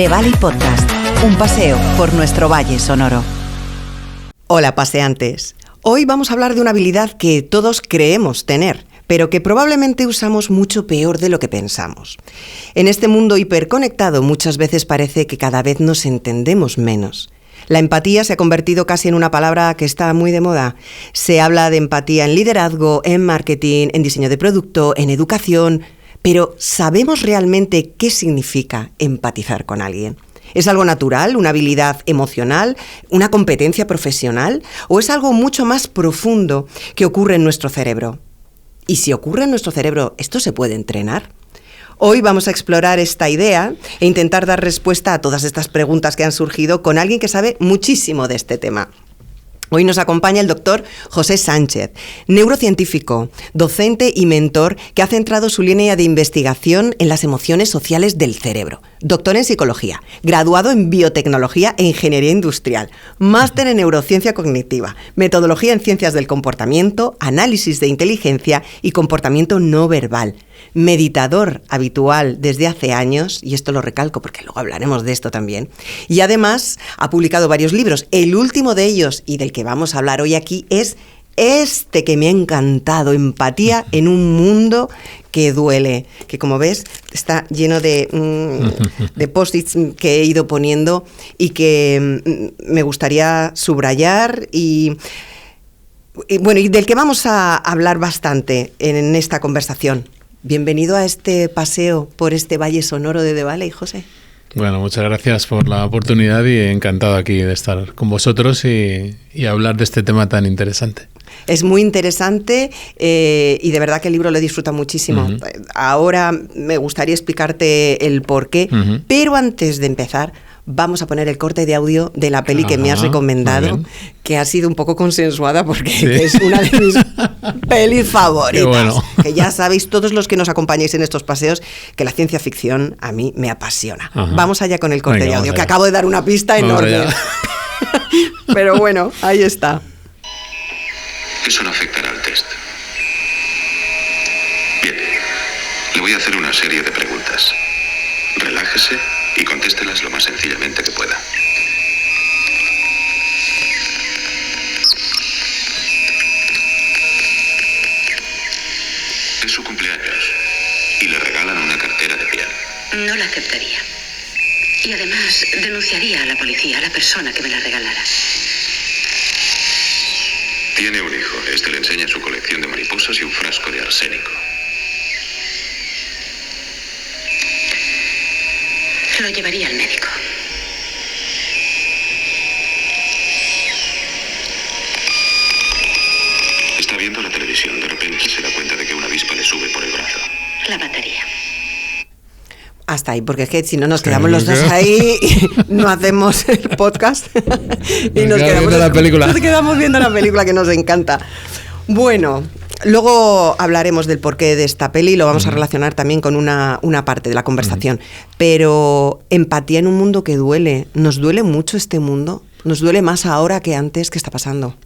The Valley Podcast, un paseo por nuestro valle sonoro. Hola paseantes, hoy vamos a hablar de una habilidad que todos creemos tener, pero que probablemente usamos mucho peor de lo que pensamos. En este mundo hiperconectado muchas veces parece que cada vez nos entendemos menos. La empatía se ha convertido casi en una palabra que está muy de moda. Se habla de empatía en liderazgo, en marketing, en diseño de producto, en educación. Pero ¿sabemos realmente qué significa empatizar con alguien? ¿Es algo natural, una habilidad emocional, una competencia profesional? ¿O es algo mucho más profundo que ocurre en nuestro cerebro? Y si ocurre en nuestro cerebro, ¿esto se puede entrenar? Hoy vamos a explorar esta idea e intentar dar respuesta a todas estas preguntas que han surgido con alguien que sabe muchísimo de este tema. Hoy nos acompaña el doctor José Sánchez, neurocientífico, docente y mentor que ha centrado su línea de investigación en las emociones sociales del cerebro. Doctor en psicología, graduado en biotecnología e ingeniería industrial, máster en neurociencia cognitiva, metodología en ciencias del comportamiento, análisis de inteligencia y comportamiento no verbal. Meditador habitual desde hace años, y esto lo recalco porque luego hablaremos de esto también, y además ha publicado varios libros. El último de ellos, y del que vamos a hablar hoy aquí, es este que me ha encantado, Empatía en un mundo que duele, que como ves está lleno de post-its que he ido poniendo y que me gustaría subrayar y del que vamos a hablar bastante en esta conversación. Bienvenido a este paseo por este valle sonoro de The Valley, José. Bueno, muchas gracias por la oportunidad y encantado aquí de estar con vosotros y hablar de este tema tan interesante. Es muy interesante y de verdad que el libro lo disfruta muchísimo. Uh-huh. Ahora me gustaría explicarte el porqué, uh-huh, pero antes de empezar vamos a poner el corte de audio de la peli que me has recomendado, que ha sido un poco consensuada porque ¿sí? Es una de mis pelis favoritas. Bueno. Que ya sabéis, todos los que nos acompañáis en estos paseos, que la ciencia ficción a mí me apasiona. Ajá. Vamos allá con el corte de audio, que acabo de dar una pista enorme. Pero bueno, ahí está. Eso no afectará al test. Bien, le voy a hacer una serie de preguntas. Relájese y contéstelas lo más sencillamente que pueda. Es su cumpleaños y le regalan una cartera de piel. No la aceptaría. Y además denunciaría a la policía, a la persona que me la regalara. Tiene un hijo. Este le enseña su colección de mariposas y un frasco de arsénico. Lo llevaría al médico. Está viendo la televisión. De repente se da cuenta de que una avispa le sube por el brazo. La mataría. Hasta ahí, porque es que si no nos quedamos los dos ahí, no hacemos el podcast y nos quedamos viendo la película que nos encanta. Bueno, luego hablaremos del porqué de esta peli, lo vamos a relacionar también con una parte de la conversación. Pero empatía en un mundo que duele. ¿Nos duele mucho este mundo? ¿Nos duele más ahora que antes? ¿Qué está pasando?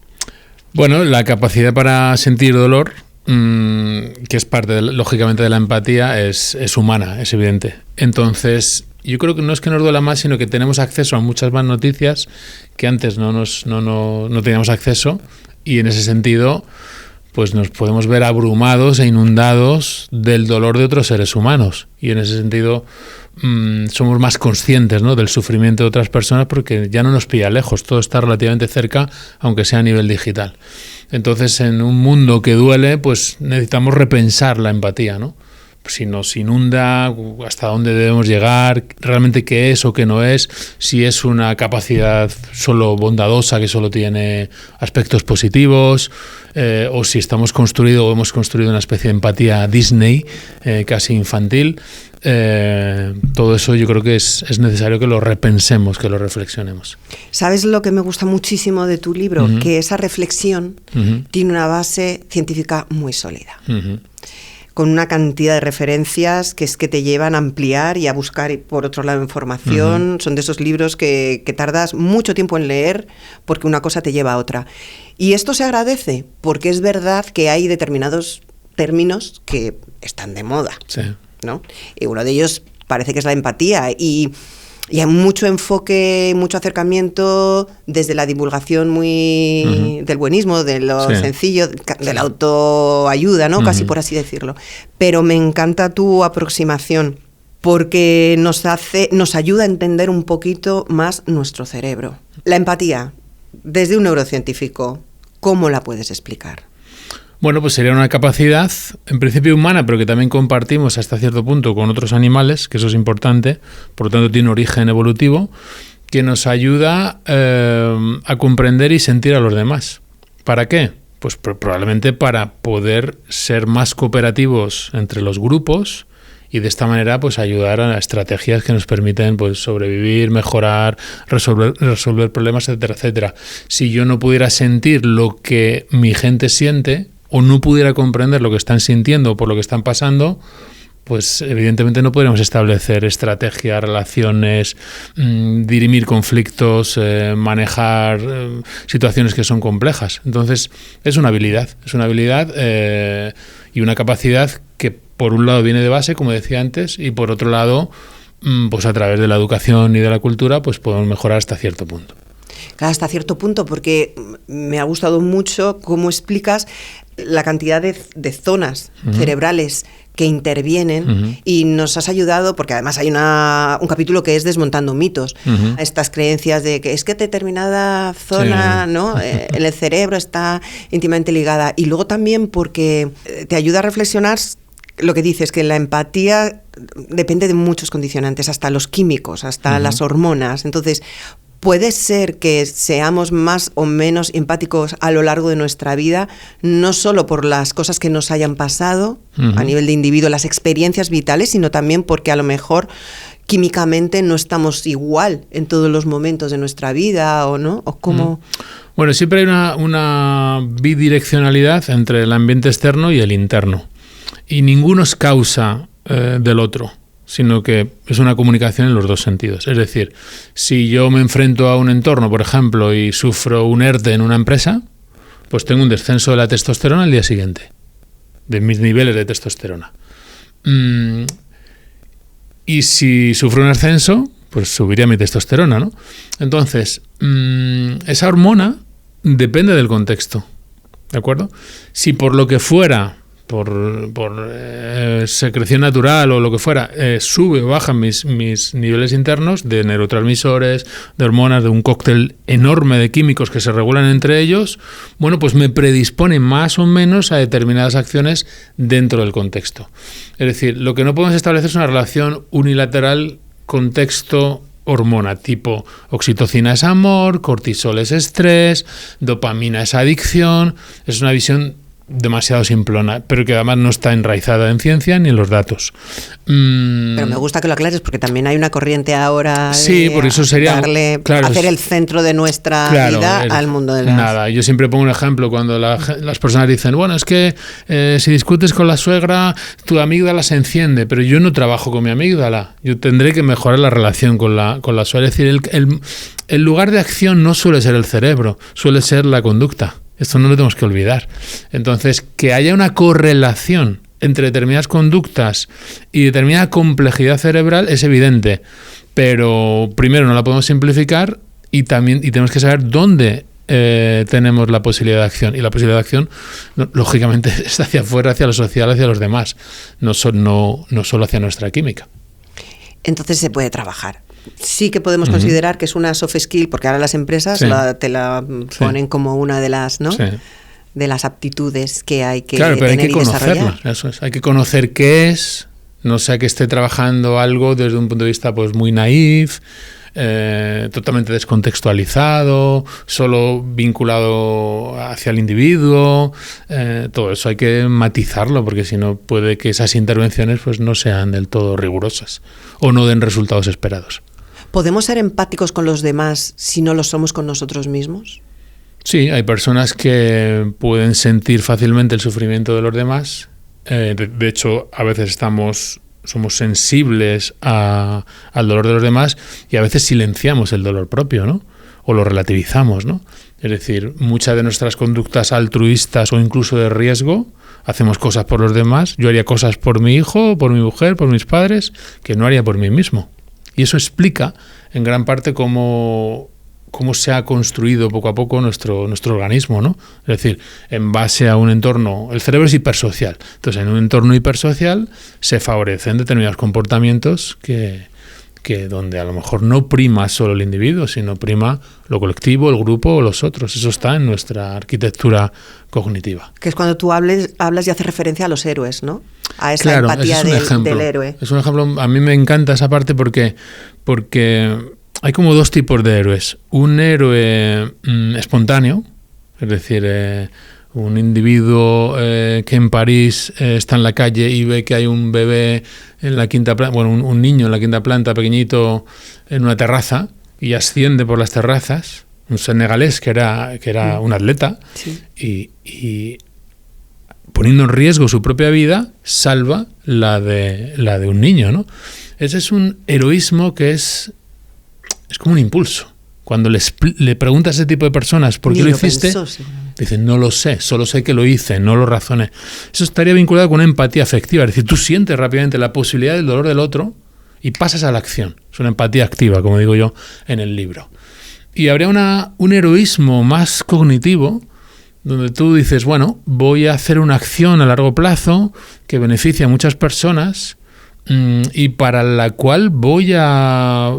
Bueno, la capacidad para sentir dolor, que es parte, lógicamente, de la empatía, es humana, es evidente. Entonces, yo creo que no es que nos duela más, sino que tenemos acceso a muchas más noticias que antes no teníamos acceso, y en ese sentido pues nos podemos ver abrumados e inundados del dolor de otros seres humanos. Y en ese sentido somos más conscientes, ¿no?, del sufrimiento de otras personas, porque ya no nos pilla lejos, todo está relativamente cerca, aunque sea a nivel digital. Entonces, en un mundo que duele, pues necesitamos repensar la empatía, ¿no? Si nos inunda, hasta dónde debemos llegar, realmente qué es o qué no es, si es una capacidad solo bondadosa que solo tiene aspectos positivos, o si hemos construido una especie de empatía Disney, casi infantil. Todo eso yo creo que es necesario que lo repensemos, que lo reflexionemos. ¿Sabes lo que me gusta muchísimo de tu libro? Uh-huh. Que esa reflexión tiene una base científica muy sólida. Uh-huh. Con una cantidad de referencias que te llevan a ampliar y a buscar, por otro lado, información. Uh-huh. Son de esos libros que tardas mucho tiempo en leer porque una cosa te lleva a otra. Y esto se agradece porque es verdad que hay determinados términos que están de moda, sí, ¿no? Y uno de ellos parece que es la empatía. Y Y hay mucho enfoque, mucho acercamiento desde la divulgación muy del buenismo, de lo sencillo, de la autoayuda, ¿no? Casi por así decirlo. Pero me encanta tu aproximación porque nos ayuda a entender un poquito más nuestro cerebro. La empatía, desde un neurocientífico, ¿cómo la puedes explicar? Bueno, pues sería una capacidad, en principio humana, pero que también compartimos hasta cierto punto con otros animales, que eso es importante, por lo tanto tiene origen evolutivo, que nos ayuda a comprender y sentir a los demás. ¿Para qué? Pues probablemente para poder ser más cooperativos entre los grupos y de esta manera pues ayudar a estrategias que nos permiten pues sobrevivir, mejorar, resolver problemas, etcétera, etcétera. Si yo no pudiera sentir lo que mi gente siente, o no pudiera comprender lo que están sintiendo o por lo que están pasando, pues evidentemente no podríamos establecer estrategias, relaciones, dirimir conflictos, manejar situaciones que son complejas. Entonces es una habilidad y una capacidad que por un lado viene de base, como decía antes, y por otro lado, pues a través de la educación y de la cultura, pues podemos mejorar hasta cierto punto. Claro, hasta cierto punto, porque me ha gustado mucho cómo explicas la cantidad de zonas cerebrales que intervienen y nos has ayudado, porque además hay un capítulo que es desmontando mitos, estas creencias de que es que determinada zona ¿no? en el cerebro está íntimamente ligada, y luego también porque te ayuda a reflexionar lo que dices, que la empatía depende de muchos condicionantes, hasta los químicos, hasta las hormonas. Entonces, puede ser que seamos más o menos empáticos a lo largo de nuestra vida, no solo por las cosas que nos hayan pasado a nivel de individuo, las experiencias vitales, sino también porque a lo mejor químicamente no estamos igual en todos los momentos de nuestra vida, ¿o no? ¿O cómo? Bueno, siempre hay una bidireccionalidad entre el ambiente externo y el interno. Y ninguno es causa del otro, sino que es una comunicación en los dos sentidos. Es decir, si yo me enfrento a un entorno, por ejemplo, y sufro un ERTE en una empresa, pues tengo un descenso de la testosterona al día siguiente, de mis niveles de testosterona. Y si sufro un ascenso, pues subiría mi testosterona, ¿no? Entonces, esa hormona depende del contexto, ¿de acuerdo? Si por lo que fuera, por secreción natural o lo que fuera, sube o bajan mis niveles internos de neurotransmisores, de hormonas, de un cóctel enorme de químicos que se regulan entre ellos, bueno, pues me predispone más o menos a determinadas acciones dentro del contexto. Es decir, lo que no podemos establecer es una relación unilateral contexto-hormona, tipo oxitocina es amor, cortisol es estrés, dopamina es adicción. Es una visión demasiado simplona, pero que además no está enraizada en ciencia ni en los datos. Pero me gusta que lo aclares, porque también hay una corriente ahora de por eso sería hacer el centro de nuestra vida al mundo de las... Nada, yo siempre pongo un ejemplo cuando las personas dicen, bueno, es que si discutes con la suegra, tu amígdala se enciende, pero yo no trabajo con mi amígdala, yo tendré que mejorar la relación con la suegra. Es decir, el lugar de acción no suele ser el cerebro, suele ser la conducta. Esto no lo tenemos que olvidar. Entonces, que haya una correlación entre determinadas conductas y determinada complejidad cerebral es evidente, pero primero no la podemos simplificar y tenemos que saber dónde tenemos la posibilidad de acción. Y la posibilidad de acción, lógicamente, está hacia afuera, hacia lo social, hacia los demás, no solo hacia nuestra química. Entonces se puede trabajar. Sí que podemos considerar que es una soft skill, porque ahora las empresas te la ponen como una de las, ¿no? De las aptitudes que hay que pero tener hay que y desarrollar. Eso es. Hay que conocer qué es, no sea que esté trabajando algo desde un punto de vista pues muy naif, totalmente descontextualizado, solo vinculado hacia el individuo. Todo eso hay que matizarlo, porque si no puede que esas intervenciones pues no sean del todo rigurosas o no den resultados esperados. ¿Podemos ser empáticos con los demás si no lo somos con nosotros mismos? Sí, hay personas que pueden sentir fácilmente el sufrimiento de los demás. De hecho, a veces somos sensibles al dolor de los demás y a veces silenciamos el dolor propio, ¿no? O lo relativizamos, ¿no? Es decir, muchas de nuestras conductas altruistas o incluso de riesgo, hacemos cosas por los demás. Yo haría cosas por mi hijo, por mi mujer, por mis padres, que no haría por mí mismo. Y eso explica en gran parte cómo se ha construido poco a poco nuestro organismo, ¿no? Es decir, en base a un entorno, el cerebro es hipersocial, entonces en un entorno hipersocial se favorecen determinados comportamientos que donde a lo mejor no prima solo el individuo, sino prima lo colectivo, el grupo o los otros. Eso está en nuestra arquitectura cognitiva. Que es cuando tú hablas y haces referencia a los héroes, ¿no? A esa claro, empatía del héroe. Es un ejemplo, a mí me encanta esa parte porque hay como dos tipos de héroes. Un héroe espontáneo, es decir, un individuo que en París está en la calle y ve que hay un bebé en la quinta planta, bueno, un niño en la quinta planta, pequeñito, en una terraza, y asciende por las terrazas, un senegalés que era un atleta, sí. y poniendo en riesgo su propia vida, salva la de un niño, ¿no? Ese es un heroísmo que es como un impulso. Cuando le preguntas a ese tipo de personas por qué lo hiciste, dicen, no lo sé, solo sé que lo hice, no lo razoné. Eso estaría vinculado con una empatía afectiva, es decir, tú sientes rápidamente la posibilidad del dolor del otro y pasas a la acción. Es una empatía activa, como digo yo en el libro. Y habría un heroísmo más cognitivo, donde tú dices, bueno, voy a hacer una acción a largo plazo que beneficie a muchas personas y para la cual voy a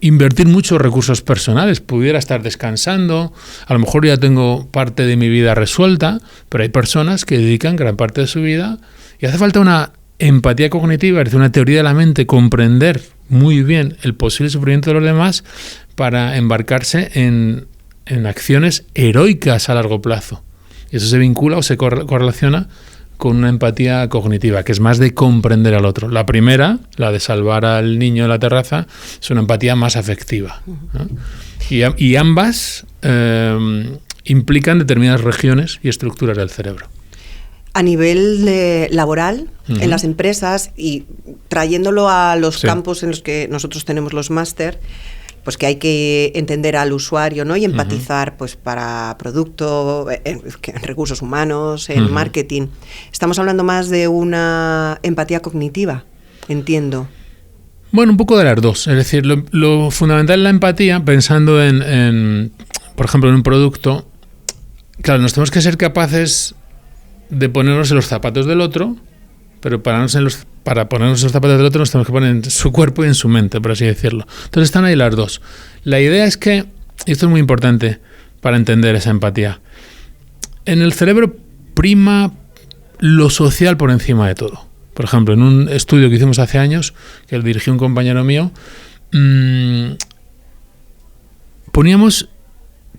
invertir muchos recursos personales. Pudiera estar descansando, a lo mejor ya tengo parte de mi vida resuelta, pero hay personas que dedican gran parte de su vida y hace falta una empatía cognitiva, es decir, una teoría de la mente, comprender muy bien el posible sufrimiento de los demás para embarcarse en acciones heroicas a largo plazo. Y eso se vincula o se correlaciona con una empatía cognitiva, que es más de comprender al otro. La primera, la de salvar al niño en la terraza, es una empatía más afectiva, ¿no? Y ambas implican determinadas regiones y estructuras del cerebro. A nivel laboral, en las empresas, y trayéndolo a los campos en los que nosotros tenemos los máster, pues que hay que entender al usuario, ¿no? Y empatizar, pues para producto, en recursos humanos, en marketing. Estamos hablando más de una empatía cognitiva, entiendo. Bueno, un poco de las dos. Es decir, lo fundamental en la empatía, pensando en, por ejemplo, en un producto, claro, nos tenemos que ser capaces de ponernos en los zapatos del otro, pero para ponernos en los zapatos del otro nos tenemos que poner en su cuerpo y en su mente, por así decirlo. Entonces están ahí las dos. La idea es que, y esto es muy importante para entender esa empatía, en el cerebro prima lo social por encima de todo. Por ejemplo, en un estudio que hicimos hace años, que lo dirigió un compañero mío, poníamos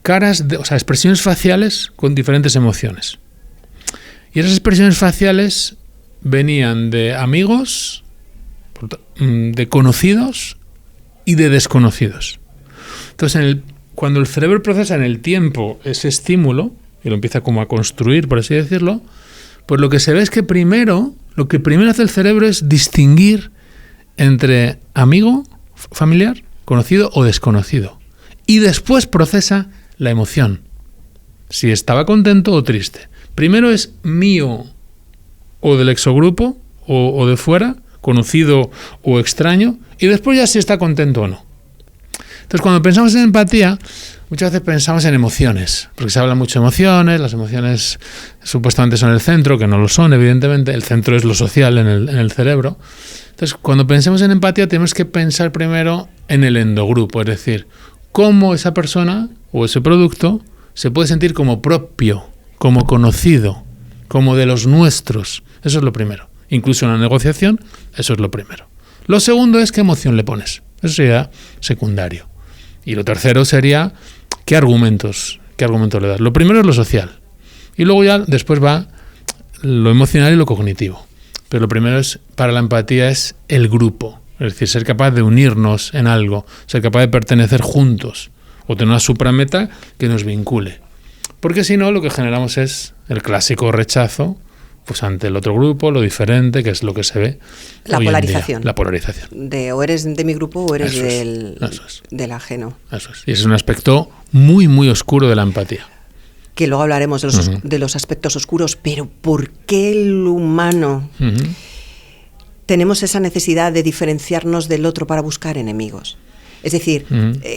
expresiones faciales con diferentes emociones. Y esas expresiones faciales venían de amigos, de conocidos y de desconocidos. Entonces, cuando el cerebro procesa en el tiempo ese estímulo y lo empieza como a construir, por así decirlo, pues lo que se ve es que lo que primero hace el cerebro es distinguir entre amigo, familiar, conocido o desconocido. Y después procesa la emoción, si estaba contento o triste. Primero es mío o del exogrupo o de fuera, conocido o extraño, y después ya si está contento o no. Entonces, cuando pensamos en empatía, muchas veces pensamos en emociones, porque se habla mucho de emociones, las emociones supuestamente son el centro, que no lo son, evidentemente, el centro es lo social en el cerebro. Entonces, cuando pensemos en empatía, tenemos que pensar primero en el endogrupo, es decir, cómo esa persona o ese producto se puede sentir como propio, como conocido, como de los nuestros. Eso es lo primero. Incluso en la negociación, eso es lo primero. Lo segundo es qué emoción le pones. Eso sería secundario. Y lo tercero sería qué argumentos le das. Lo primero es lo social. Y luego ya después va lo emocional y lo cognitivo. Pero lo primero para la empatía es el grupo. Es decir, ser capaz de unirnos en algo, ser capaz de pertenecer juntos o tener una suprameta que nos vincule. Porque si no, lo que generamos es el clásico rechazo pues ante el otro grupo, lo diferente, que es lo que se ve. La polarización. La polarización. De o eres de mi grupo o eres del ajeno. Eso es. Y ese es un aspecto muy, muy oscuro de la empatía. Que luego hablaremos de los aspectos oscuros, pero ¿por qué el humano tenemos esa necesidad de diferenciarnos del otro para buscar enemigos? Es decir,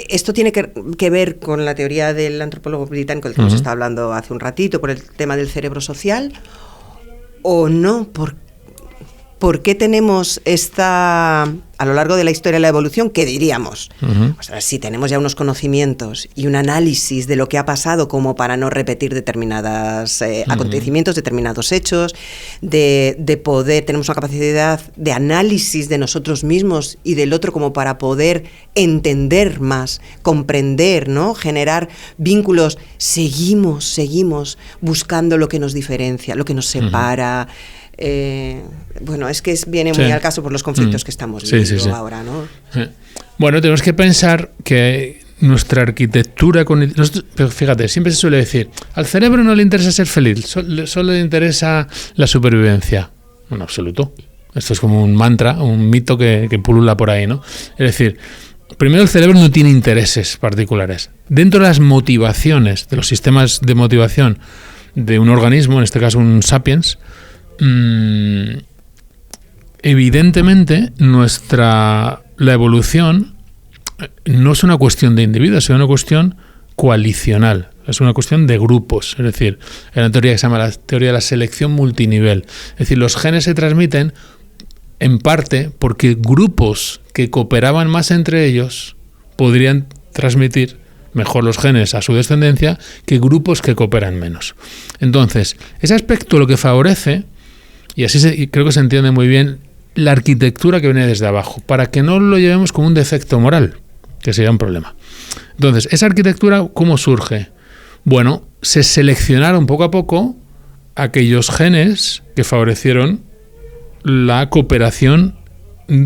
esto tiene que ver con la teoría del antropólogo británico del que hemos estado hablando hace un ratito, por el tema del cerebro social, ¿o no? ¿Por qué tenemos a lo largo de la historia de la evolución, qué diríamos? O sea, si tenemos ya unos conocimientos y un análisis de lo que ha pasado como para no repetir determinados acontecimientos, determinados hechos, de poder, tenemos una capacidad de análisis de nosotros mismos y del otro como para poder entender más, comprender, ¿no? Generar vínculos, seguimos buscando lo que nos diferencia, lo que nos separa. Bueno, es que viene muy al caso por los conflictos que estamos viviendo ahora, ¿no? Bueno, tenemos que pensar que nuestra arquitectura cognitiva... Pero fíjate, siempre se suele decir, al cerebro no le interesa ser feliz, solo le interesa la supervivencia. En absoluto. Esto es como un mantra, un mito que pulula por ahí, ¿no? Es decir, primero el cerebro no tiene intereses particulares. Dentro de las motivaciones, de los sistemas de motivación de un organismo, en este caso un sapiens, evidentemente la evolución no es una cuestión de individuos, es una cuestión coalicional, es una cuestión de grupos. Es decir, hay una teoría que se llama la teoría de la selección multinivel. Es decir, los genes se transmiten en parte porque grupos que cooperaban más entre ellos podrían transmitir mejor los genes a su descendencia que grupos que cooperan menos. Entonces, ese aspecto lo que favorece, y así creo que se entiende muy bien, la arquitectura que viene desde abajo, para que no lo llevemos como un defecto moral, que sería un problema. Entonces, esa arquitectura, ¿cómo surge? Bueno, se seleccionaron poco a poco aquellos genes que favorecieron la cooperación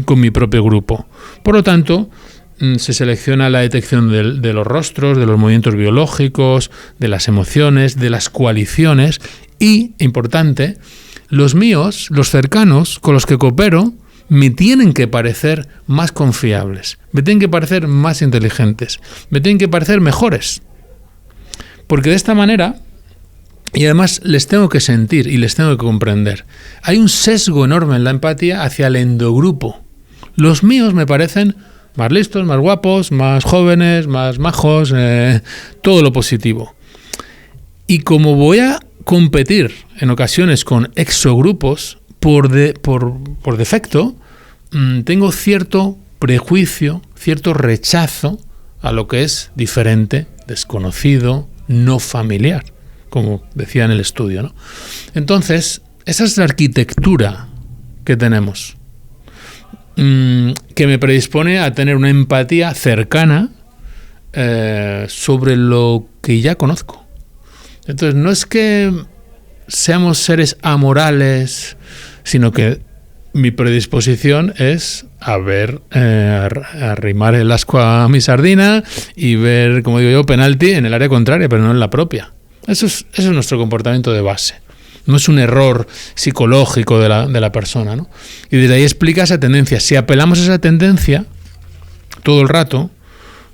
con mi propio grupo. Por lo tanto, se selecciona la detección de los rostros, de los movimientos biológicos, de las emociones, de las coaliciones y, importante, los míos, los cercanos, con los que coopero, me tienen que parecer más confiables, me tienen que parecer más inteligentes, me tienen que parecer mejores. Porque de esta manera, y además les tengo que sentir y les tengo que comprender, hay un sesgo enorme en la empatía hacia el endogrupo. Los míos me parecen más listos, más guapos, más jóvenes, más majos, todo lo positivo. Y como voy a competir en ocasiones con exogrupos, por defecto, tengo cierto prejuicio, cierto rechazo a lo que es diferente, desconocido, no familiar, como decía en el estudio, ¿no? Entonces, esa es la arquitectura que tenemos, que me predispone a tener una empatía cercana sobre lo que ya conozco. Entonces, no es que seamos seres amorales, sino que mi predisposición es arrimar el ascua a mi sardina y ver, como digo yo, penalti en el área contraria, pero no en la propia. Eso es nuestro comportamiento de base. No es un error psicológico de la persona, ¿no? Y desde ahí explica esa tendencia. Si apelamos a esa tendencia todo el rato,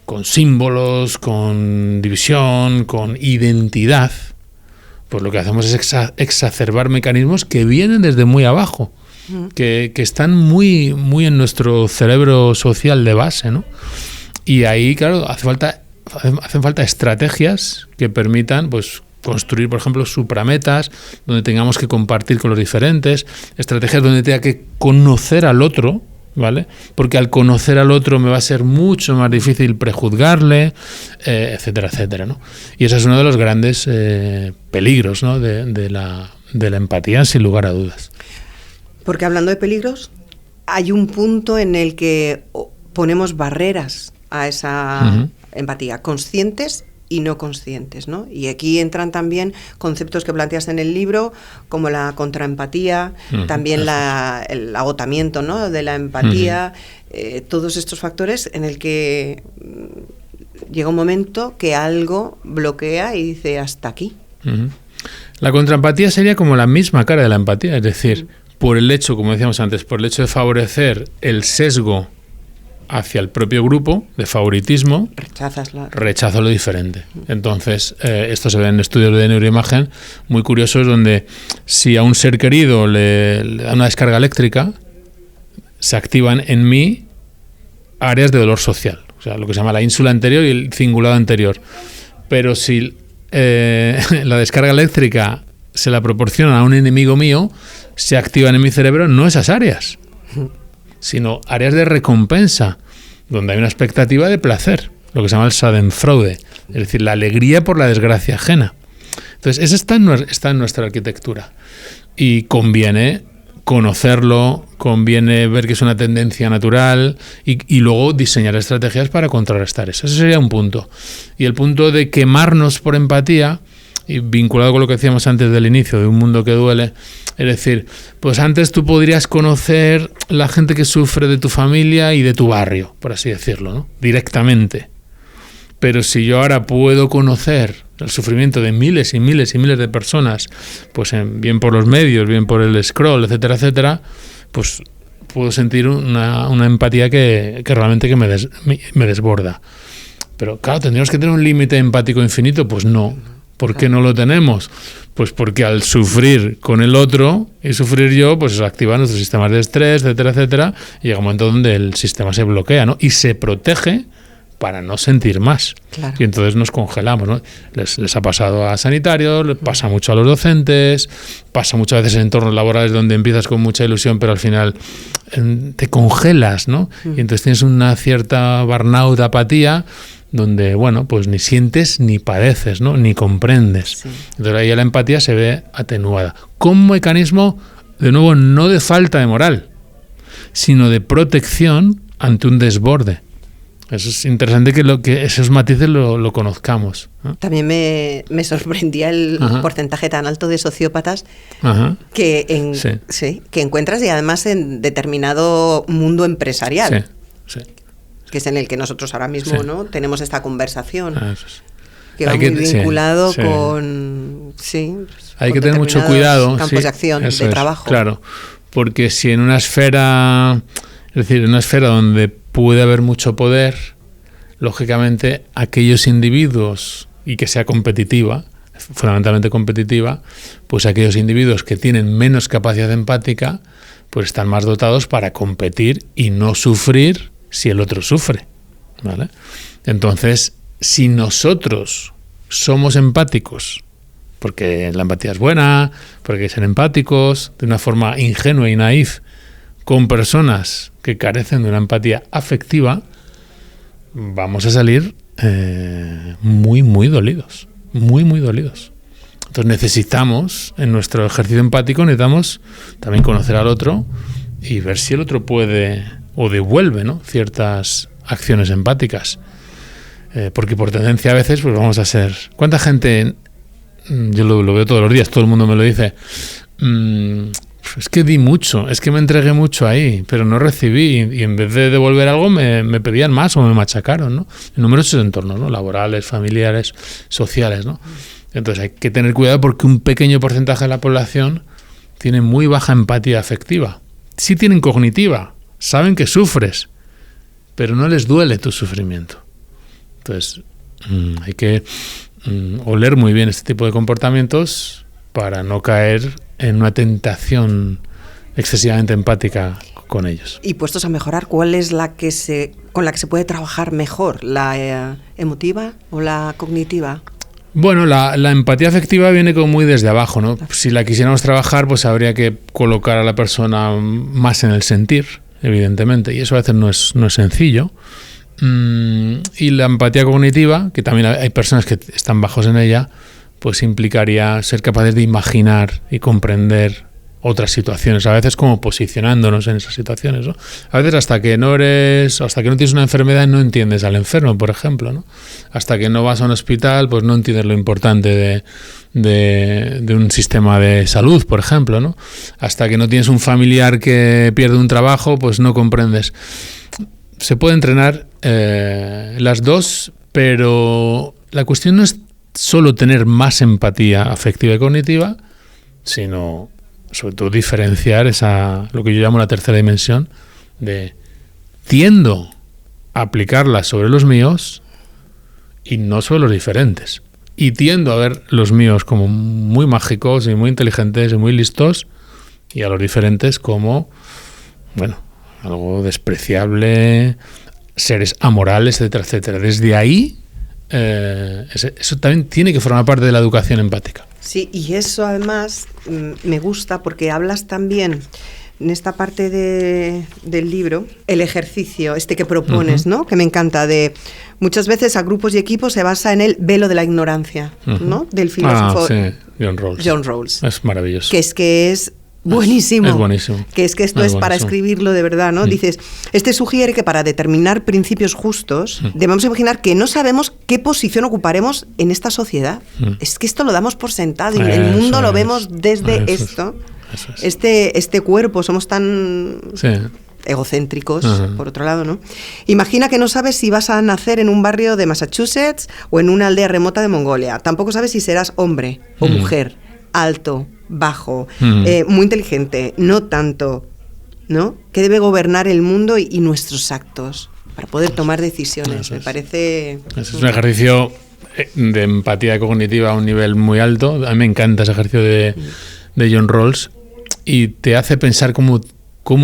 con símbolos, con división, con identidad, pues lo que hacemos es exacerbar mecanismos que vienen desde muy abajo, que están muy en nuestro cerebro social de base, ¿no? Y ahí, claro, hacen falta estrategias que permitan, pues, construir, por ejemplo, suprametas, donde tengamos que compartir con los diferentes, estrategias donde tenga que conocer al otro, ¿vale? Porque al conocer al otro me va a ser mucho más difícil prejuzgarle, etcétera, etcétera, ¿no? Y ese es uno de los grandes peligros, ¿no? de la empatía, sin lugar a dudas. Porque hablando de peligros, hay un punto en el que ponemos barreras a esa empatía, conscientes y no conscientes, ¿no? Y aquí entran también conceptos que planteas en el libro, como la contraempatía, también el agotamiento, ¿no? De la empatía, todos estos factores en el que llega un momento que algo bloquea y dice hasta aquí. La contraempatía sería como la misma cara de la empatía, es decir, por el hecho, como decíamos antes, por el hecho de favorecer el sesgo hacia el propio grupo, de favoritismo, rechazo lo diferente. Entonces, esto se ve en estudios de neuroimagen muy curiosos, donde si a un ser querido le da una descarga eléctrica, se activan en mí áreas de dolor social. O o sea, lo que se llama la ínsula anterior y el cingulado anterior. Pero si la descarga eléctrica se la proporcionan a un enemigo mío, se activan en mi cerebro no esas áreas, sino áreas de recompensa, donde hay una expectativa de placer, lo que se llama el Schadenfreude, es decir, la alegría por la desgracia ajena. Entonces, eso está en nuestra arquitectura. Y conviene conocerlo, conviene ver que es una tendencia natural y luego diseñar estrategias para contrarrestar eso. Ese sería un punto. Y el punto de quemarnos por empatía, y vinculado con lo que decíamos antes del inicio, de un mundo que duele, es decir, pues antes tú podrías conocer la gente que sufre de tu familia y de tu barrio, por así decirlo, ¿no? Directamente. Pero si yo ahora puedo conocer el sufrimiento de miles y miles y miles de personas, pues bien por los medios, bien por el scroll, etcétera, etcétera, pues puedo sentir una empatía que realmente que me desborda. Pero claro, ¿tendríamos que tener un límite empático infinito? Pues no. ¿Por qué no lo tenemos? Pues porque al sufrir con el otro y sufrir yo, pues se activan nuestros sistemas de estrés, etcétera, etcétera, y llega un momento donde el sistema se bloquea, ¿no? Y se protege para no sentir más. Claro. Y entonces nos congelamos, ¿no? Les ha pasado a sanitarios, les pasa mucho a los docentes, pasa muchas veces en entornos laborales donde empiezas con mucha ilusión, pero al final te congelas, ¿no? Y entonces tienes una cierta burnout, apatía, donde, bueno, pues ni sientes ni padeces, ¿no? Ni comprendes. Sí. Entonces ahí la empatía se ve atenuada. Con un mecanismo, de nuevo, no de falta de moral, sino de protección ante un desborde. Eso es interesante que esos matices lo conozcamos, ¿no? También me sorprendía el porcentaje tan alto de sociópatas que que encuentras, y además en determinado mundo empresarial. Sí. Que es en el que nosotros ahora mismo ¿no? tenemos esta conversación, que va muy vinculado con hay que tener mucho cuidado, campos de acción, de trabajo. Claro, porque si en una esfera, es decir, en una esfera donde puede haber mucho poder, lógicamente aquellos individuos, y que sea competitiva, fundamentalmente competitiva, pues aquellos individuos que tienen menos capacidad empática, pues están más dotados para competir y no sufrir si el otro sufre, ¿vale? Entonces, si nosotros somos empáticos, porque la empatía es buena, porque hay que ser empáticos, de una forma ingenua y naif, con personas que carecen de una empatía afectiva, vamos a salir muy, muy dolidos, muy, muy dolidos. Entonces necesitamos, en nuestro ejercicio empático, necesitamos también conocer al otro y ver si el otro puede o devuelve, ¿no?, ciertas acciones empáticas. Porque por tendencia a veces pues vamos a ser... ¿Cuánta gente? Yo lo veo todos los días, todo el mundo me lo dice. Es que di mucho, es que me entregué mucho ahí, pero no recibí, y en vez de devolver algo me pedían más o me machacaron, ¿no? En numerosos entornos, ¿no? Laborales, familiares, sociales, ¿no? Entonces hay que tener cuidado porque un pequeño porcentaje de la población tiene muy baja empatía afectiva. Sí tienen cognitiva, saben que sufres, pero no les duele tu sufrimiento. Entonces hay que oler muy bien este tipo de comportamientos para no caer en una tentación excesivamente empática con ellos. Y puestos a mejorar, ¿cuál es con la que se puede trabajar mejor? ¿La emotiva o la cognitiva? Bueno, la empatía afectiva viene como muy desde abajo, ¿no? Si la quisiéramos trabajar, pues habría que colocar a la persona más en el sentir, evidentemente, y eso a veces no es sencillo. Y la empatía cognitiva, que también hay personas que están bajos en ella, pues implicaría ser capaces de imaginar y comprender otras situaciones, a veces como posicionándonos en esas situaciones, ¿no? A veces hasta que no tienes una enfermedad no entiendes al enfermo, por ejemplo, ¿no? Hasta que no vas a un hospital, pues no entiendes lo importante de un sistema de salud, por ejemplo, ¿no? Hasta que no tienes un familiar que pierde un trabajo, pues no comprendes. Se puede entrenar las dos, pero la cuestión no es solo tener más empatía afectiva y cognitiva, sino sobre todo diferenciar lo que yo llamo la tercera dimensión, de tiendo a aplicarla sobre los míos y no sobre los diferentes. Y tiendo a ver los míos como muy mágicos y muy inteligentes y muy listos, y a los diferentes como, bueno, algo despreciable, seres amorales, etcétera, etcétera. Desde ahí, eso también tiene que formar parte de la educación empática. Sí, y eso además me gusta porque hablas también en esta parte del libro, el ejercicio que propones, ¿no? Que me encanta, de muchas veces a grupos y equipos se basa en el velo de la ignorancia, ¿no? Del filósofo John Rawls. Es maravilloso. Que es buenísimo. Es buenísimo. Que esto es buenísimo. Para escribirlo de verdad, ¿no? Dices, sugiere que para determinar principios justos debemos imaginar que no sabemos qué posición ocuparemos en esta sociedad. Es que esto lo damos por sentado y el mundo lo vemos desde esto. Este cuerpo, somos tan egocéntricos, por otro lado, ¿no? Imagina que no sabes si vas a nacer en un barrio de Massachusetts o en una aldea remota de Mongolia. Tampoco sabes si serás hombre o mujer, alto, bajo, muy inteligente, no tanto, ¿no? Que debe gobernar el mundo y nuestros actos para poder tomar decisiones. Me parece... Es un ejercicio de empatía cognitiva a un nivel muy alto. A mí me encanta ese ejercicio de John Rawls y te hace pensar cómo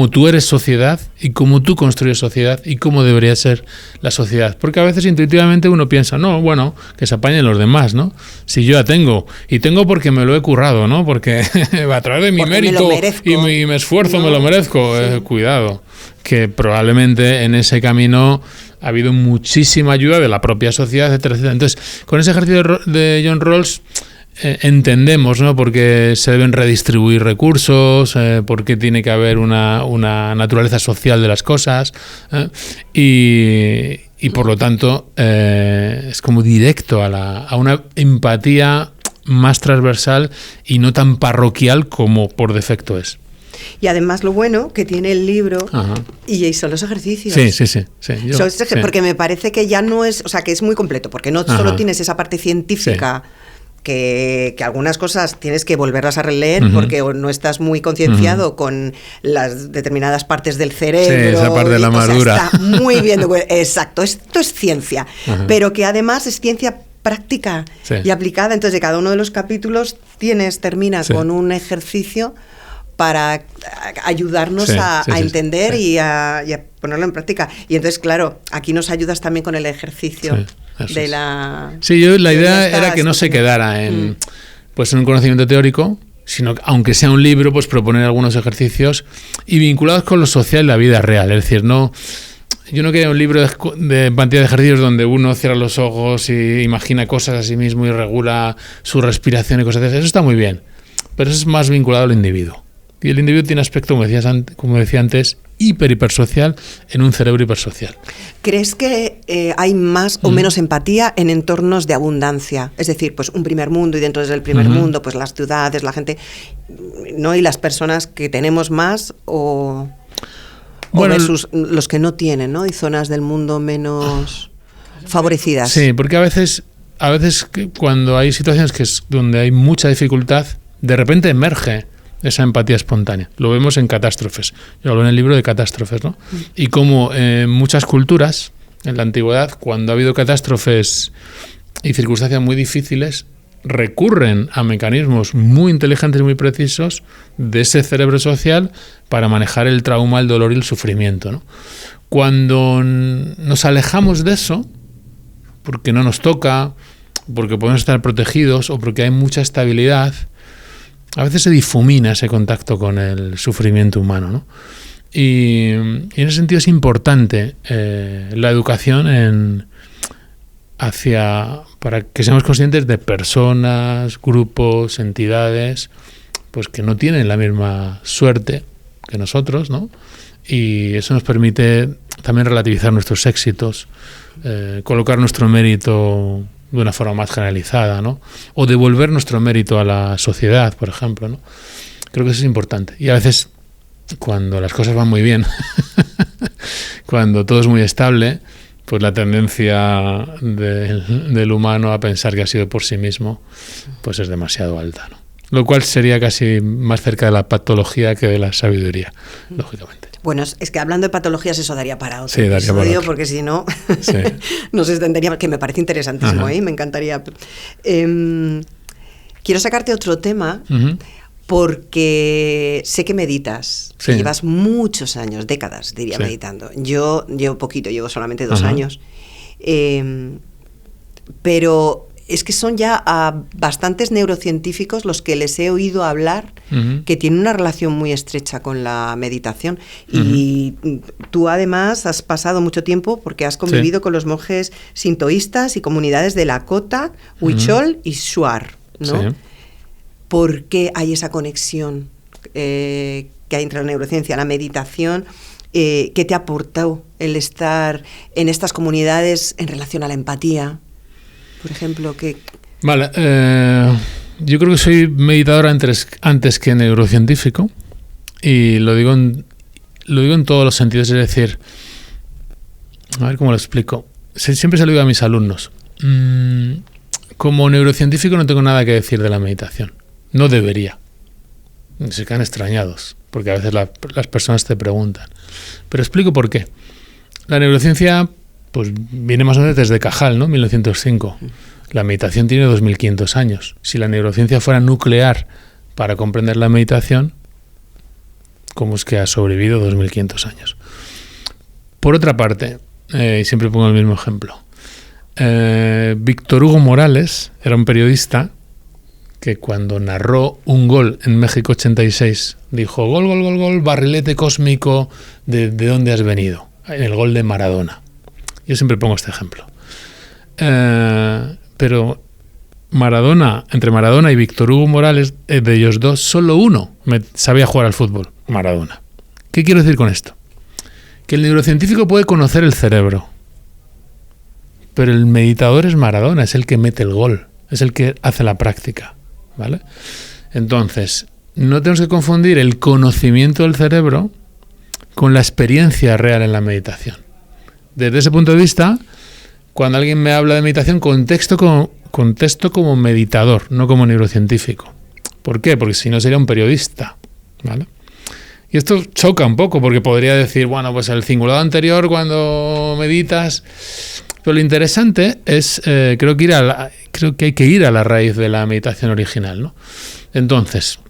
tú eres sociedad y cómo tú construyes sociedad y cómo debería ser la sociedad. Porque a veces intuitivamente uno piensa, no, bueno, que se apañen los demás, ¿no? Si yo ya tengo, y tengo porque me lo he currado, ¿no? Porque a través de mi mérito y mi esfuerzo me lo merezco. Cuidado, que probablemente en ese camino ha habido muchísima ayuda de la propia sociedad, etcétera, etcétera. Entonces, con ese ejercicio de John Rawls entendemos, ¿no? Porque se deben redistribuir recursos, porque tiene que haber una naturaleza social de las cosas, y por lo tanto es como directo a una empatía más transversal y no tan parroquial como por defecto es. Y además lo bueno que tiene el libro y son los ejercicios. Sí. Porque me parece que ya no es, o sea, que es muy completo, porque no solo tienes esa parte científica. Sí. Que algunas cosas tienes que volverlas a releer porque no estás muy concienciado con las determinadas partes del cerebro. Sí, esa parte de la madura. Está muy bien. Exacto, esto es ciencia, pero que además es ciencia práctica y aplicada. Entonces, de cada uno de los capítulos termina con un ejercicio para ayudarnos a entender y a ponerlo en práctica. Y entonces, claro, aquí nos ayudas también con el ejercicio de la... Sí, la idea era que no se quedara en un conocimiento teórico, sino que, aunque sea un libro, pues proponer algunos ejercicios y vinculados con lo social y la vida real. Es decir, yo no quería un libro de cantidad de ejercicios donde uno cierra los ojos y imagina cosas a sí mismo y regula su respiración y cosas así. Eso está muy bien, pero eso es más vinculado al individuo. Y el individuo tiene aspecto, como decía antes, hipersocial en un cerebro hipersocial. ¿Crees que hay más o menos empatía en entornos de abundancia? Es decir, pues un primer mundo y dentro del primer mundo, pues las ciudades, la gente, ¿no? Y las personas que tenemos más o versus los que no tienen, ¿no? Y zonas del mundo menos favorecidas. Sí, porque a veces cuando hay situaciones donde hay mucha dificultad, de repente emerge esa empatía espontánea. Lo vemos en catástrofes. Yo hablo en el libro de catástrofes, ¿no? Y como en muchas culturas, en la antigüedad, cuando ha habido catástrofes y circunstancias muy difíciles, recurren a mecanismos muy inteligentes y muy precisos de ese cerebro social para manejar el trauma, el dolor y el sufrimiento, ¿no? Cuando nos alejamos de eso, porque no nos toca, porque podemos estar protegidos o porque hay mucha estabilidad, a veces se difumina ese contacto con el sufrimiento humano, ¿no? Y en ese sentido es importante la educación para que seamos conscientes de personas, grupos, entidades, pues que no tienen la misma suerte que nosotros, ¿no? Y eso nos permite también relativizar nuestros éxitos, colocar nuestro mérito de una forma más generalizada, ¿no? O devolver nuestro mérito a la sociedad, por ejemplo, ¿no? Creo que eso es importante. Y a veces, cuando las cosas van muy bien, cuando todo es muy estable, pues la tendencia del humano a pensar que ha sido por sí mismo, pues es demasiado alta, ¿no? Lo cual sería casi más cerca de la patología que de la sabiduría, lógicamente. Bueno, es que hablando de patologías eso daría para otro episodio, porque si no nos extendería, que me parece interesantísimo, me encantaría. Quiero sacarte otro tema, Porque sé que meditas, Sí. que llevas muchos años, décadas, diría, Sí. meditando. Yo llevo poquito, llevo solamente 2 Ajá. años. Pero es que son ya bastantes neurocientíficos los que les he oído hablar Ujú. que tienen una relación muy estrecha con la meditación. Y tú además has pasado mucho tiempo porque has convivido con los monjes sintoístas y comunidades de Lakota, Huichol y Shuar, ¿no? Sí. ¿Por qué hay esa conexión que hay entre la neurociencia y la meditación? ¿Qué te aportó el estar en estas comunidades en relación a la empatía? Por ejemplo, Vale, yo creo que soy meditador antes que neurocientífico, y lo digo en todos los sentidos. Es decir, a ver cómo lo explico. Siempre se lo digo a mis alumnos. Como neurocientífico no tengo nada que decir de la meditación. No debería. Se quedan extrañados, porque a veces las personas te preguntan. Pero explico por qué. La neurociencia pues viene más o menos desde Cajal, ¿no? 1905. La meditación tiene 2500 años. Si la neurociencia fuera nuclear para comprender la meditación, ¿cómo es que ha sobrevivido 2500 años? Por otra parte, y siempre pongo el mismo ejemplo, Víctor Hugo Morales era un periodista que cuando narró un gol en México 86 dijo: gol, gol, gol, gol, barrilete cósmico, ¿de dónde has venido? En el gol de Maradona. Yo siempre pongo este ejemplo. Pero entre Maradona y Víctor Hugo Morales, de ellos dos, solo uno sabía jugar al fútbol: Maradona. ¿Qué quiero decir con esto? Que el neurocientífico puede conocer el cerebro, pero el meditador es Maradona, es el que mete el gol, es el que hace la práctica, ¿vale? Entonces, no tenemos que confundir el conocimiento del cerebro con la experiencia real en la meditación. Desde ese punto de vista, cuando alguien me habla de meditación, contesto como meditador, no como neurocientífico. ¿Por qué? Porque si no sería un periodista, ¿vale? Y esto choca un poco, porque podría decir, bueno, pues el cingulado anterior, cuando meditas. Pero lo interesante es, creo que hay que ir a la raíz de la meditación original, ¿no? Entonces,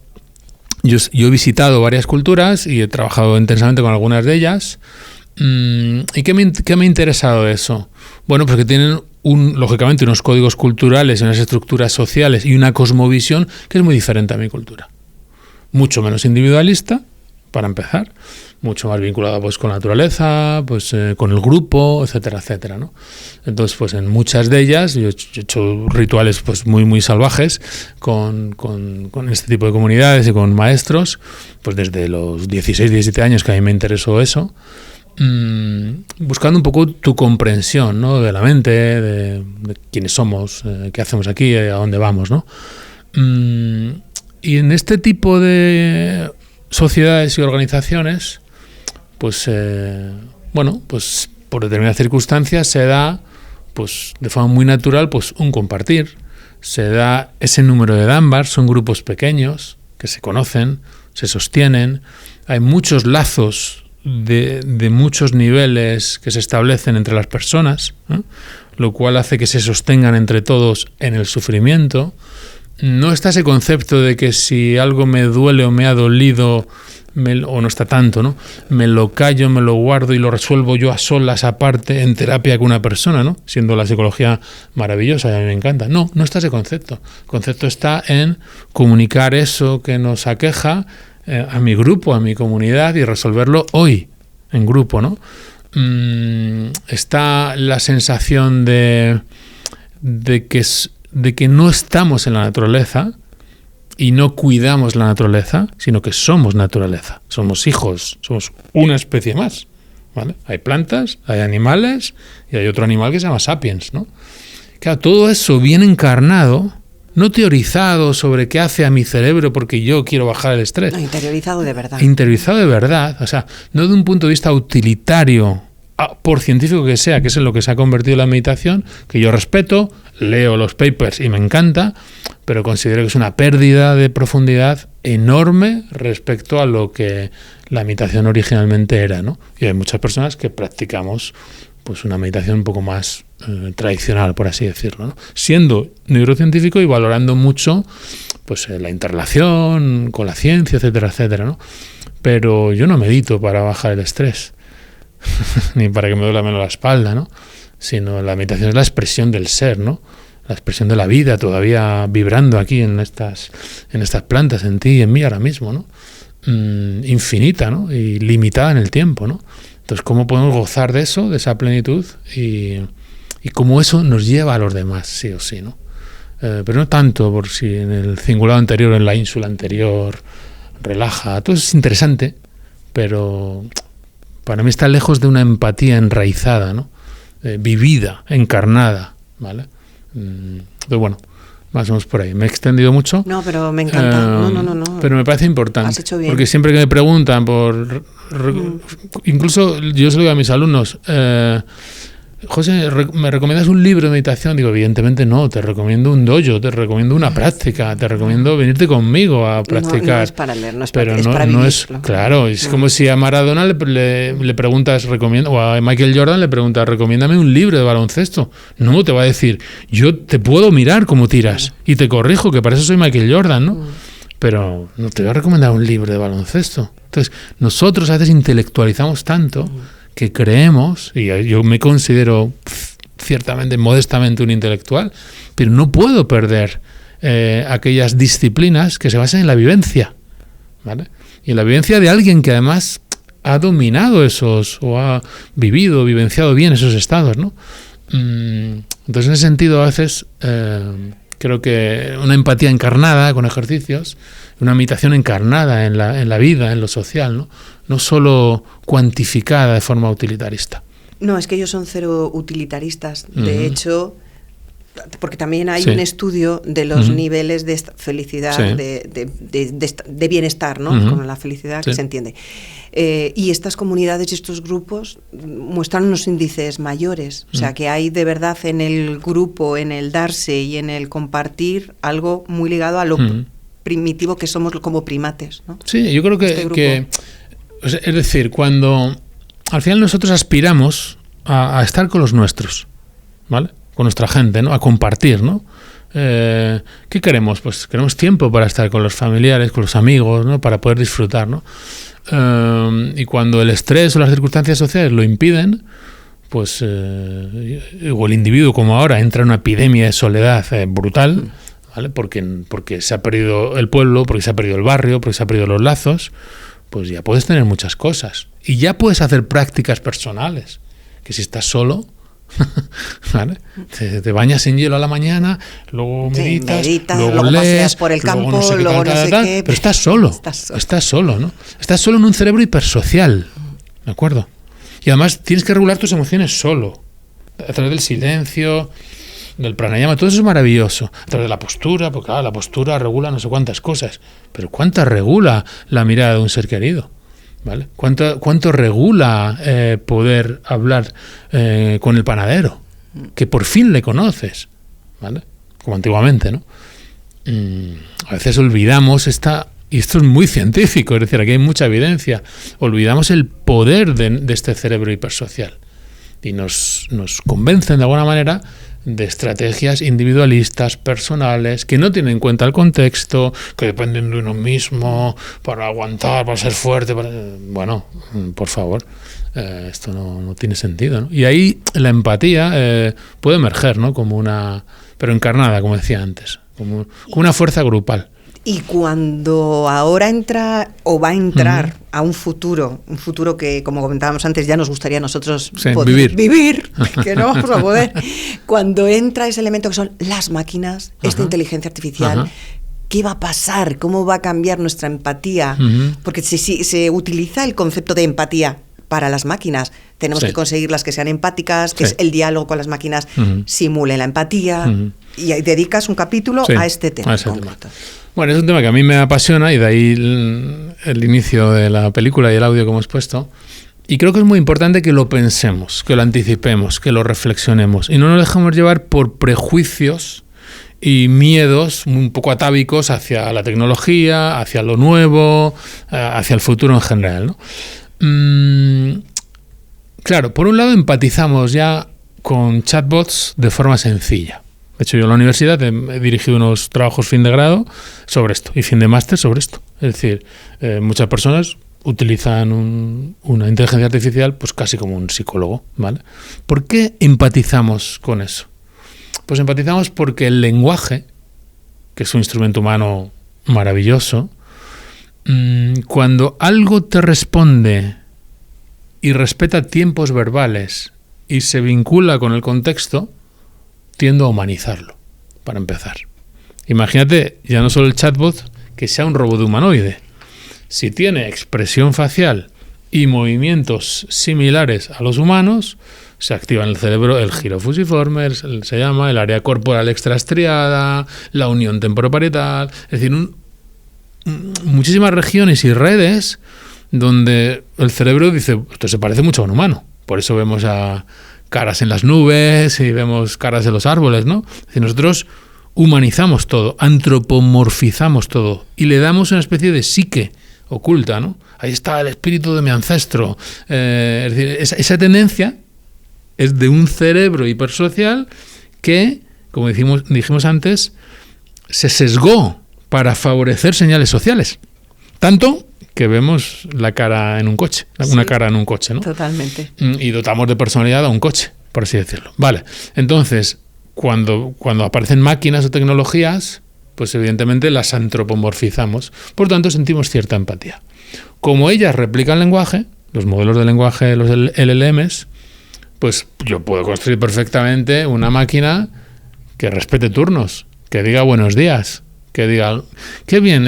yo he visitado varias culturas y he trabajado intensamente con algunas de ellas. ¿Y qué me ha interesado de eso? Bueno, pues que tienen lógicamente unos códigos culturales, unas estructuras sociales y una cosmovisión que es muy diferente a mi cultura. Mucho menos individualista, para empezar, mucho más vinculada pues con la naturaleza, pues con el grupo, etcétera, etcétera, ¿no? Entonces, pues en muchas de ellas yo he hecho rituales pues muy, muy salvajes con este tipo de comunidades y con maestros, pues desde los 16, 17 años que a mí me interesó eso, buscando un poco tu comprensión, ¿no? De la mente, de quiénes somos, qué hacemos aquí, a dónde vamos, ¿no? Y en este tipo de sociedades y organizaciones, pues bueno, pues por determinadas circunstancias se da, pues de forma muy natural, pues un compartir. Se da ese número de Dunbar, son grupos pequeños que se conocen, se sostienen, hay muchos lazos de muchos niveles que se establecen entre las personas, ¿no? Lo cual hace que se sostengan entre todos en el sufrimiento. No está ese concepto de que si algo me duele o me ha dolido, o no está tanto, ¿no? Me lo callo, me lo guardo y lo resuelvo yo a solas, aparte, en terapia con una persona, ¿no? Siendo la psicología maravillosa y a mí me encanta. No está ese concepto. El concepto está en comunicar eso que nos aqueja a mi grupo, a mi comunidad, y resolverlo hoy, en grupo, ¿no? Está la sensación de que no estamos en la naturaleza y no cuidamos la naturaleza, sino que somos naturaleza, somos hijos, somos una especie más, ¿vale? Hay plantas, hay animales y hay otro animal que se llama sapiens, ¿no? Claro, todo eso bien encarnado, no teorizado sobre qué hace a mi cerebro porque yo quiero bajar el estrés. No, interiorizado de verdad. Interiorizado de verdad, o sea, no de un punto de vista utilitario, por científico que sea, que es en lo que se ha convertido la meditación, que yo respeto, leo los papers y me encanta, pero considero que es una pérdida de profundidad enorme respecto a lo que la meditación originalmente era, ¿no? Y hay muchas personas que practicamos pues una meditación un poco más tradicional, por así decirlo, ¿no? Siendo neurocientífico y valorando mucho pues la interrelación con la ciencia, etcétera, etcétera, ¿no? Pero yo no medito para bajar el estrés, ni para que me duela menos la espalda, ¿no? Sino la meditación es la expresión del ser, ¿no? La expresión de la vida todavía vibrando aquí en estas plantas, en ti y en mí ahora mismo, ¿no? Infinita, ¿no? Y limitada en el tiempo, ¿no? Entonces, ¿cómo podemos gozar de eso, de esa plenitud? Y cómo eso nos lleva a los demás, sí o sí, ¿no? Pero no tanto por si en el cingulado anterior, en la ínsula anterior, relaja. Todo eso es interesante, pero para mí está lejos de una empatía enraizada, ¿no? Vivida, encarnada, ¿vale? Entonces, bueno, más o menos por ahí. ¿Me he extendido mucho? No, pero me encanta. No. Pero me parece importante. Has hecho bien. Porque siempre que me preguntan por... Incluso yo se lo digo a mis alumnos, José, ¿me recomiendas un libro de meditación? Digo, evidentemente no, te recomiendo un dojo, te recomiendo una práctica, te recomiendo venirte conmigo a practicar. No es para leer, es pero para no vivir. Es, claro, es como si a Maradona le preguntas, o a Michael Jordan le preguntas, recomiéndame un libro de baloncesto. No, te va a decir, yo te puedo mirar cómo tiras y te corrijo, que para eso soy Michael Jordan, ¿no? Pero no te voy a recomendar un libro de baloncesto. Entonces, nosotros a veces intelectualizamos tanto que creemos, y yo me considero ciertamente, modestamente un intelectual, pero no puedo perder aquellas disciplinas que se basan en la vivencia, ¿vale? Y en la vivencia de alguien que además ha dominado esos, o ha vivenciado bien esos estados, ¿no? Entonces, en ese sentido, a veces creo que una empatía encarnada con ejercicios, una meditación encarnada en la vida, en lo social, ¿no? No solo cuantificada de forma utilitarista. No, es que ellos son cero utilitaristas. De hecho, porque también hay un estudio de los niveles de felicidad, de bienestar, ¿no? Con la felicidad que se entiende. Y estas comunidades y estos grupos muestran unos índices mayores. O sea, que hay de verdad en el grupo, en el darse y en el compartir algo muy ligado a lo primitivo que somos como primates, ¿no? Sí, yo creo que es decir, cuando al final nosotros aspiramos a estar con los nuestros, ¿vale? Con nuestra gente, ¿no? A compartir, ¿no? ¿Qué queremos? Pues queremos tiempo para estar con los familiares, con los amigos, ¿no? Para poder disfrutar, ¿no? Y cuando el estrés o las circunstancias sociales lo impiden, pues o el individuo, como ahora, entra en una epidemia de soledad brutal, ¿vale? Porque se ha perdido el pueblo, porque se ha perdido el barrio, porque se ha perdido los lazos, pues ya puedes tener muchas cosas. Y ya puedes hacer prácticas personales, que si estás solo, ¿vale? Te bañas en hielo a la mañana, luego meditas, luego lees, paseas por el campo, luego no sé qué, pero estás solo, ¿no? Estás solo en un cerebro hipersocial, ¿de acuerdo? Y además tienes que regular tus emociones solo, a través del silencio, del pranayama, todo eso es maravilloso, a través de la postura, porque la postura regula no sé cuántas cosas, pero ¿cuántas regula la mirada de un ser querido? ¿Vale? ¿Cuánto regula poder hablar con el panadero? Que por fin le conoces, ¿vale? Como antiguamente, ¿no? A veces olvidamos y esto es muy científico, es decir, aquí hay mucha evidencia, olvidamos el poder de este cerebro hipersocial y nos convencen de alguna manera de estrategias individualistas, personales, que no tienen en cuenta el contexto, que dependen de uno mismo para aguantar, para ser fuerte. Bueno, por favor, esto no tiene sentido, ¿no? Y ahí la empatía puede emerger, ¿no? Pero encarnada, como decía antes, como una fuerza grupal. Y cuando ahora entra o va a entrar a un futuro que, como comentábamos antes, ya nos gustaría a nosotros poder vivir, que no vamos a poder, cuando entra ese elemento que son las máquinas, esta inteligencia artificial, ¿qué va a pasar? ¿Cómo va a cambiar nuestra empatía? Porque si se utiliza el concepto de empatía para las máquinas, tenemos que conseguirlas que sean empáticas, que es el diálogo con las máquinas simule la empatía, y ahí dedicas un capítulo a este tema. Bueno, es un tema que a mí me apasiona y de ahí el inicio de la película y el audio que hemos puesto. Y creo que es muy importante que lo pensemos, que lo anticipemos, que lo reflexionemos y no nos dejemos llevar por prejuicios y miedos un poco atávicos hacia la tecnología, hacia lo nuevo, hacia el futuro en general, ¿no? Claro, por un lado empatizamos ya con chatbots de forma sencilla, De hecho, yo en la universidad he dirigido unos trabajos fin de grado sobre esto y fin de máster sobre esto. Es decir, muchas personas utilizan una inteligencia artificial pues casi como un psicólogo, ¿vale? ¿Por qué empatizamos con eso? Pues empatizamos porque el lenguaje, que es un instrumento humano maravilloso, cuando algo te responde y respeta tiempos verbales y se vincula con el contexto, tiendo a humanizarlo, para empezar. Imagínate, ya no solo el chatbot, que sea un robot humanoide. Si tiene expresión facial y movimientos similares a los humanos, se activa en el cerebro el giro fusiforme, se llama el área corporal extrastriada, la unión temporoparietal, es decir, muchísimas regiones y redes donde el cerebro dice, esto se parece mucho a un humano. Por eso vemos a caras en las nubes y vemos caras en los árboles, ¿no? Es decir, nosotros humanizamos todo, antropomorfizamos todo y le damos una especie de psique oculta, ¿no? Ahí está el espíritu de mi ancestro. Es decir, esa tendencia es de un cerebro hipersocial que, como dijimos antes, se sesgó para favorecer señales sociales. Tanto que vemos la cara en un coche, una cara en un coche, ¿no? Totalmente. Y dotamos de personalidad a un coche, por así decirlo. Vale, entonces, cuando aparecen máquinas o tecnologías, pues evidentemente las antropomorfizamos. Por tanto, sentimos cierta empatía. Como ellas replican lenguaje, los modelos de lenguaje, los LLMs, pues yo puedo construir perfectamente una máquina que respete turnos, que diga buenos días, que diga, qué bien,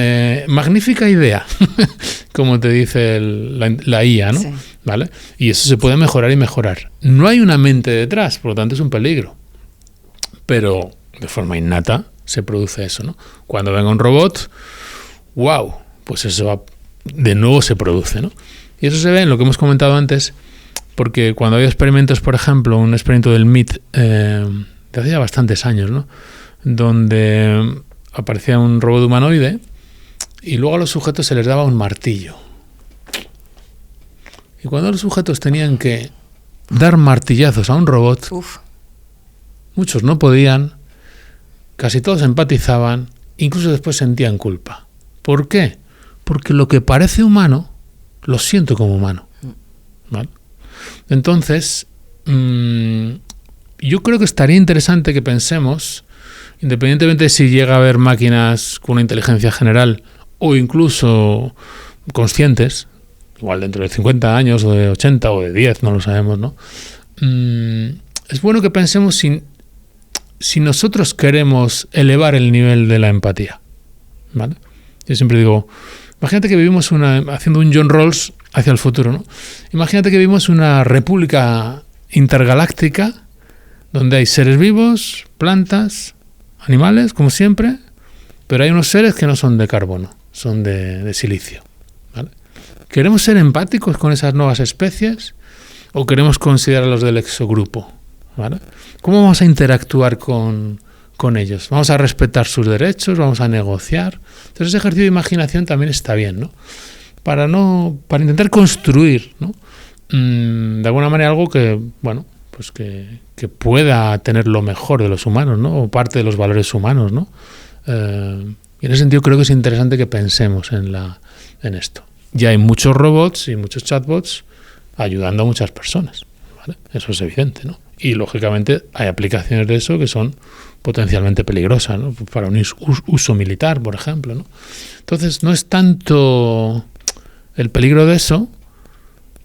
magnífica idea, como te dice la IA, ¿no? Sí. ¿Vale? Y eso se puede mejorar y mejorar. No hay una mente detrás, por lo tanto es un peligro. Pero de forma innata se produce eso, ¿no? Cuando venga un robot, ¡wow! Pues eso de nuevo se produce, ¿no? Y eso se ve en lo que hemos comentado antes, porque cuando había experimentos, por ejemplo, un experimento del MIT de hace ya bastantes años, ¿no? Donde aparecía un robot humanoide y luego a los sujetos se les daba un martillo. Y cuando los sujetos tenían que dar martillazos a un robot, muchos no podían, casi todos empatizaban, incluso después sentían culpa. ¿Por qué? Porque lo que parece humano, lo siento como humano. ¿Vale? Entonces, yo creo que estaría interesante que pensemos, independientemente de si llega a haber máquinas con una inteligencia general o incluso conscientes, igual dentro de 50 años o de 80 o de 10, no lo sabemos, ¿no? Es bueno que pensemos si nosotros queremos elevar el nivel de la empatía, ¿vale? Yo siempre digo, imagínate que vivimos haciendo un John Rawls hacia el futuro, ¿no? Imagínate que vivimos una república intergaláctica donde hay seres vivos, plantas, animales, como siempre, pero hay unos seres que no son de carbono, son de silicio, ¿vale? ¿Queremos ser empáticos con esas nuevas especies o queremos considerarlos del exogrupo? ¿Vale? ¿Cómo vamos a interactuar con ellos? ¿Vamos a respetar sus derechos? ¿Vamos a negociar? Entonces ese ejercicio de imaginación también está bien, ¿no? Para intentar construir, ¿no? De alguna manera algo que, bueno, pues que pueda tener lo mejor de los humanos, ¿no? O parte de los valores humanos, ¿no? Y en ese sentido creo que es interesante que pensemos en esto. Ya hay muchos robots y muchos chatbots ayudando a muchas personas, ¿vale? Eso es evidente, ¿no? Y lógicamente hay aplicaciones de eso que son potencialmente peligrosas, ¿no? Para un uso militar, por ejemplo, ¿no? Entonces no es tanto el peligro de eso,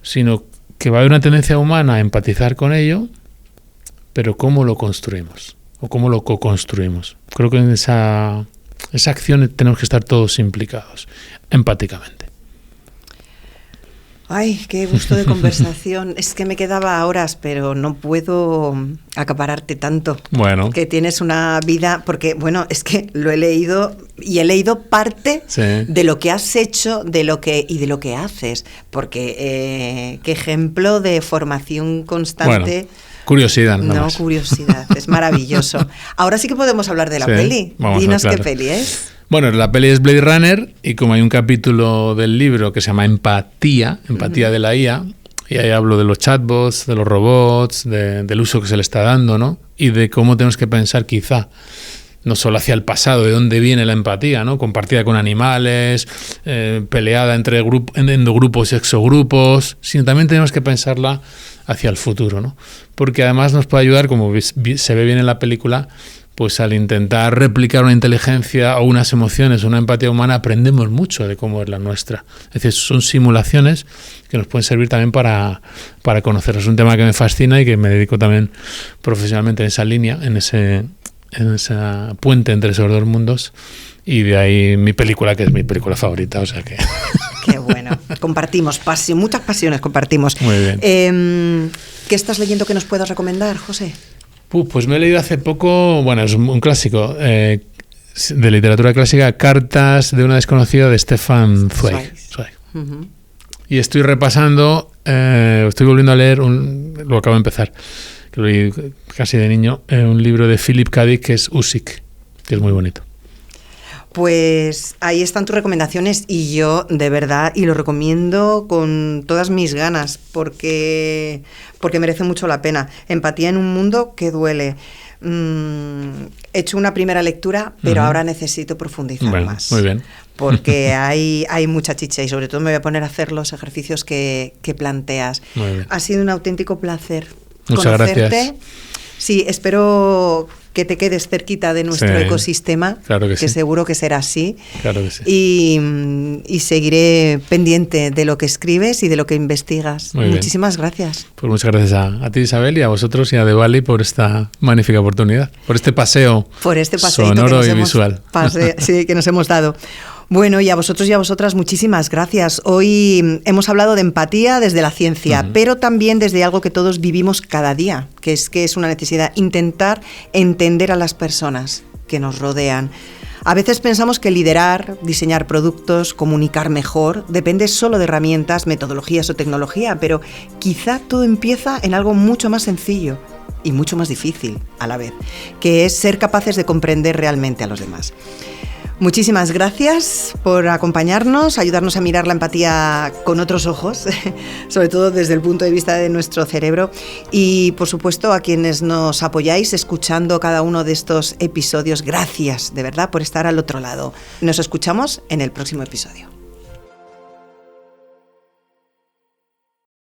sino que va a haber una tendencia humana a empatizar con ello, pero ¿cómo lo construimos? ¿O cómo lo co-construimos? Creo que en esa acción tenemos que estar todos implicados, empáticamente. Ay, qué gusto de conversación. Es que me quedaba horas, pero no puedo acapararte tanto. Bueno. Que tienes una vida, porque, bueno, es que lo he leído y he leído parte de lo que has hecho y de lo que haces. Porque qué ejemplo de formación constante. Bueno, curiosidad. No, curiosidad. Es maravilloso. Ahora sí que podemos hablar de la peli. Dinos qué peli es. Bueno, la peli es Blade Runner y como hay un capítulo del libro que se llama Empatía de la IA, Y ahí hablo de los chatbots, de los robots, del uso que se le está dando, ¿no? Y de cómo tenemos que pensar quizá no solo hacia el pasado, de dónde viene la empatía, ¿no? Compartida con animales, peleada entre endogrupos y exogrupos, sino también tenemos que pensarla hacia el futuro, ¿no? Porque además nos puede ayudar, como se ve bien en la película, pues al intentar replicar una inteligencia o unas emociones o una empatía humana, aprendemos mucho de cómo es la nuestra. Es decir, son simulaciones que nos pueden servir también para conocerlos. Es un tema que me fascina y que me dedico también profesionalmente en esa línea, en esa puente entre esos dos mundos, y de ahí mi película, que es mi película favorita, o sea que... Qué bueno. Compartimos muchas pasiones compartimos. Muy bien. ¿Qué estás leyendo que nos puedas recomendar, José? Pues me he leído hace poco, bueno, es un clásico de literatura clásica, Cartas de una desconocida, de Stefan Zweig. Uh-huh. Y estoy repasando, estoy volviendo a leer, lo acabo de empezar, que lo leí casi de niño, un libro de Philip K. Dick que es Usyk, que es muy bonito. Pues ahí están tus recomendaciones y yo de verdad, y lo recomiendo con todas mis ganas porque merece mucho la pena. Empatía en un mundo que duele. He hecho una primera lectura, pero ahora necesito profundizar más. Muy bien. Porque hay mucha chicha y sobre todo me voy a poner a hacer los ejercicios que planteas. Muy bien. Ha sido un auténtico placer Muchas conocerte. Gracias. Sí, espero que te quedes cerquita de nuestro ecosistema, claro que sí. Seguro que será así. Claro que sí. Y seguiré pendiente de lo que escribes y de lo que investigas. Muchísimas gracias. Pues muchas gracias a ti, Isabel, y a vosotros y a Devali por esta magnífica oportunidad, por este paseo sonoro y visual. Sí, que nos hemos dado. Bueno, y a vosotros y a vosotras muchísimas gracias. Hoy hemos hablado de empatía desde la ciencia, pero también desde algo que todos vivimos cada día, que es una necesidad, intentar entender a las personas que nos rodean. A veces pensamos que liderar, diseñar productos, comunicar mejor, depende solo de herramientas, metodologías o tecnología, pero quizá todo empieza en algo mucho más sencillo y mucho más difícil a la vez, que es ser capaces de comprender realmente a los demás. Muchísimas gracias por acompañarnos, ayudarnos a mirar la empatía con otros ojos, sobre todo desde el punto de vista de nuestro cerebro, y por supuesto a quienes nos apoyáis escuchando cada uno de estos episodios. Gracias de verdad por estar al otro lado. Nos escuchamos en el próximo episodio.